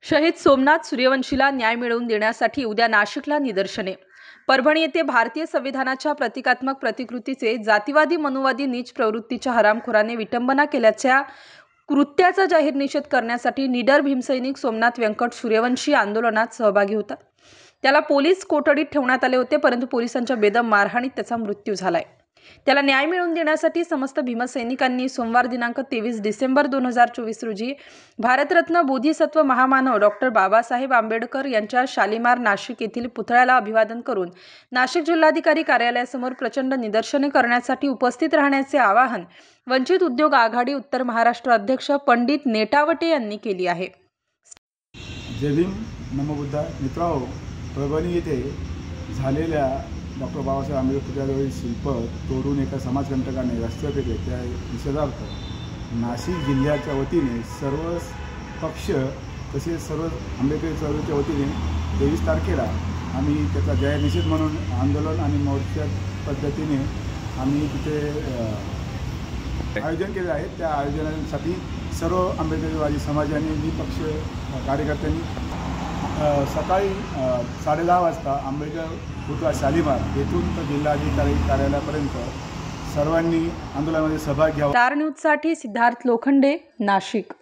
शहीद सोमनाथ सूर्यवंशीला न्याय मिळवून देण्यासाठी उद्या नाशिकला निदर्शने। परभणी येथे भारतीय संविधानाच्या प्रतिकात्मक प्रतिकृतीचे जातीवादी मनुवादी नीच प्रवृत्तीच्या हरामखोराने विटंबना केल्याच्या कृत्याचा जाहीर निषेध करण्यासाठी निडर भीमसैनिक सोमनाथ व्यंकट सूर्यवंशी आंदोलनात सहभागी होता। त्याला पोलीस कोठडीत ठेवण्यात आले होते, परंतु पोलिसांच्या बेदम मारहाणीत त्याचा मृत्यू झालाय। त्याला न्याय मिळवून देण्यासाठी समस्त भीमसैनिकांनी सोमवार दिनांक 23 डिसेंबर 2024 रोजी भारतरत्न बोधिसत्व महामानव डॉक्टर बाबासाहेब आंबेडकर यांच्या शालिमार नाशिक येथील पुतळ्याला अभिवादन करून नाशिक जिल्हाधिकारी कार्यालयासमोर प्रचंड निदर्शने करण्यासाठी उपस्थित राहण्याचे आवाहन वंचित उद्योग आघाडी उत्तर महाराष्ट्र अध्यक्ष पंडित नेटावटे यांनी केली आहे। जय भीम, नमो बुद्धाय। मित्रांनो, परभणी येथे झालेल्या डॉक्टर बाबासाहेब आंबेडकर पुतळ्याजवळील शिल्प तोडून एका समाजकंटकाने रस्त्यावर फेकले, त्या निषेधार्थ नाशिक जिल्ह्याच्या वतीने सर्व पक्ष तसेच सर्व आंबेडकरी चळवळीच्या वतीने 23 तारखेला आम्ही त्याचा जाहीर निषेध म्हणून आंदोलन आणि मोर्चा पद्धतीने आम्ही तिथे आयोजन केले आहे। त्या आयोजनासाठी सर्व आंबेडकरीवादी समाजाने निपक्ष कार्यकर्त्यांनी सकाळी 10:30 वाजता आंबेडकर पुतळा शालिमार येथून तर जिल्हाधिकारी कार्यालयापर्यंत सर्वांनी आंदोलनामध्ये सहभाग घ्यावा। स्टार न्यूजसाठी सिद्धार्थ लोखंडे, नाशिक।